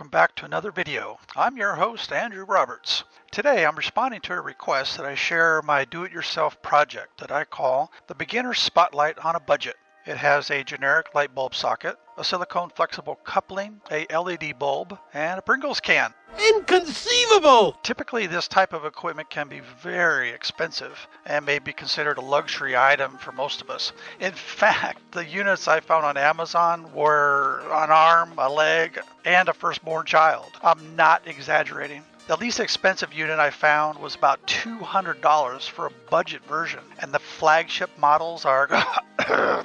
welcome back to another video. I'm your host, Andrew Roberts. Today I'm responding to a request that I share my do-it-yourself project that I call the Beginner Spotlight on a Budget. It has a generic light bulb socket, a silicone flexible coupling, a LED bulb, and a Pringles can. Inconceivable! Typically, this type of equipment can be very expensive and may be considered a luxury item for most of us. In fact, the units I found on Amazon were an arm, a leg, and a firstborn child. I'm not exaggerating. The least expensive unit I found was about $200 for a budget version, and the flagship models are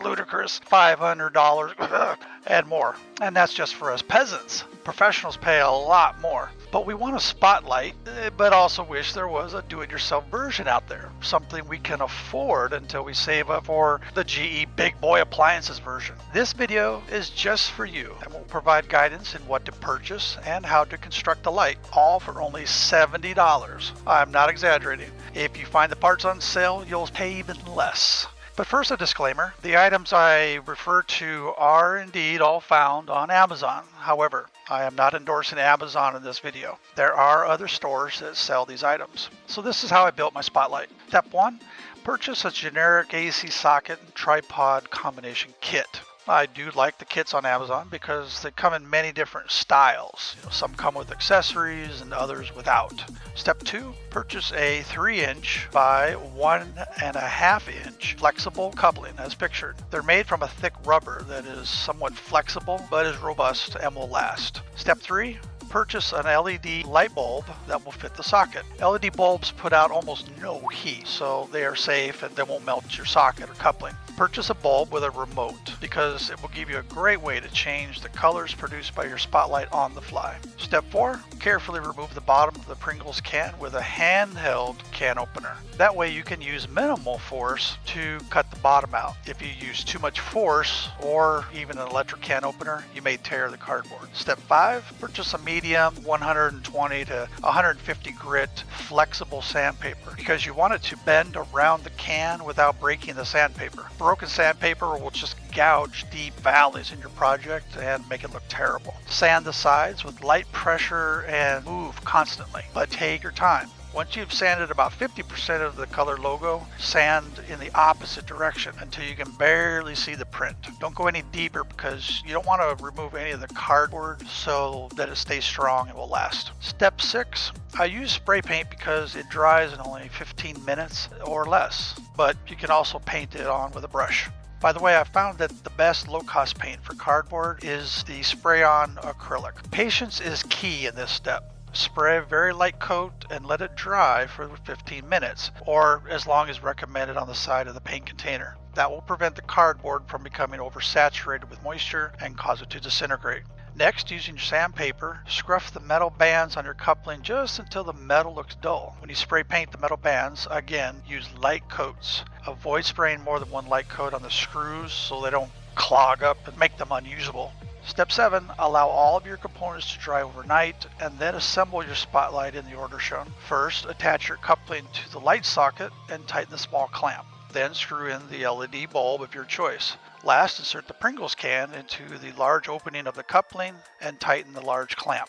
ludicrous, $500 and more. And that's just for us peasants. Professionals pay a lot more. But we want a spotlight, but also wish there was a do-it-yourself version out there, something we can afford until we save up for the GE Big Boy Appliances version. This video is just for you and will provide guidance in what to purchase and how to construct a light, all for only $70. I'm not exaggerating. If you find the parts on sale, you'll pay even less. But first, a disclaimer. The items I refer to are indeed all found on Amazon. However, I am not endorsing Amazon in this video. There are other stores that sell these items. So this is how I built my spotlight. Step 1, purchase a generic AC socket and tripod combination kit. I do like the kits on Amazon because they come in many different styles. Some come with accessories and others without. Step 2, purchase a 3-inch by 1.5-inch flexible coupling as pictured. They're made from a thick rubber that is somewhat flexible but is robust and will last. Step 3, purchase an LED light bulb that will fit the socket. LED bulbs put out almost no heat, so they are safe and they won't melt your socket or coupling. Purchase a bulb with a remote because it will give you a great way to change the colors produced by your spotlight on the fly. Step 4, carefully remove the bottom of the Pringles can with a handheld can opener. That way you can use minimal force to cut the bottom out. If you use too much force or even an electric can opener, you may tear the cardboard. Step 5, purchase a medium 120 to 150 grit flexible sandpaper because you want it to bend around the can without breaking the sandpaper. Broken sandpaper will just gouge deep valleys in your project and make it look terrible. Sand the sides with light pressure and move constantly, but take your time. Once you've sanded about 50% of the color logo, sand in the opposite direction until you can barely see the print. Don't go any deeper because you don't want to remove any of the cardboard so that it stays strong and will last. Step 6, I use spray paint because it dries in only 15 minutes or less, but you can also paint it on with a brush. By the way, I found that the best low-cost paint for cardboard is the spray-on acrylic. Patience is key in this step. Spray a very light coat and let it dry for 15 minutes, or as long as recommended on the side of the paint container. That will prevent the cardboard from becoming oversaturated with moisture and cause it to disintegrate. Next, using your sandpaper, scruff the metal bands on your coupling just until the metal looks dull. When you spray paint the metal bands, again, use light coats. Avoid spraying more than one light coat on the screws so they don't clog up and make them unusable. Step 7, allow all of your components to dry overnight and then assemble your spotlight in the order shown. First, attach your coupling to the light socket and tighten the small clamp. Then screw in the LED bulb of your choice. Last, insert the Pringles can into the large opening of the coupling and tighten the large clamp.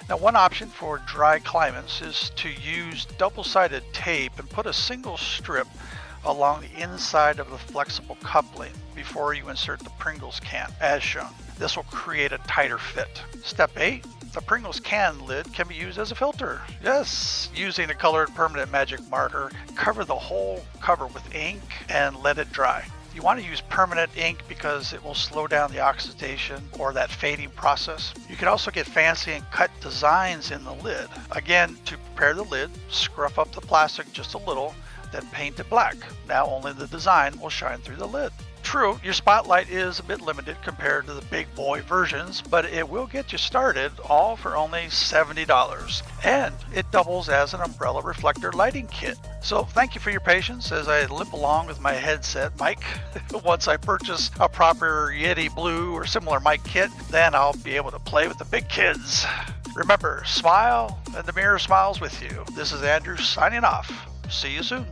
Now, one option for dry climates is to use double-sided tape and put a single strip along the inside of the flexible coupling before you insert the Pringles can, as shown. This will create a tighter fit. Step 8, the Pringles can lid can be used as a filter. Yes, using a colored permanent magic marker, cover the whole cover with ink and let it dry. You want to use permanent ink because it will slow down the oxidation or that fading process. You can also get fancy and cut designs in the lid. Again, to prepare the lid, scruff up the plastic just a little, then paint it black. Now only the design will shine through the lid. True, your spotlight is a bit limited compared to the big boy versions, but it will get you started all for only $70. And it doubles as an umbrella reflector lighting kit. So thank you for your patience as I limp along with my headset mic. Once I purchase a proper Yeti Blue or similar mic kit, then I'll be able to play with the big kids. Remember, smile and the mirror smiles with you. This is Andrew signing off. See you soon.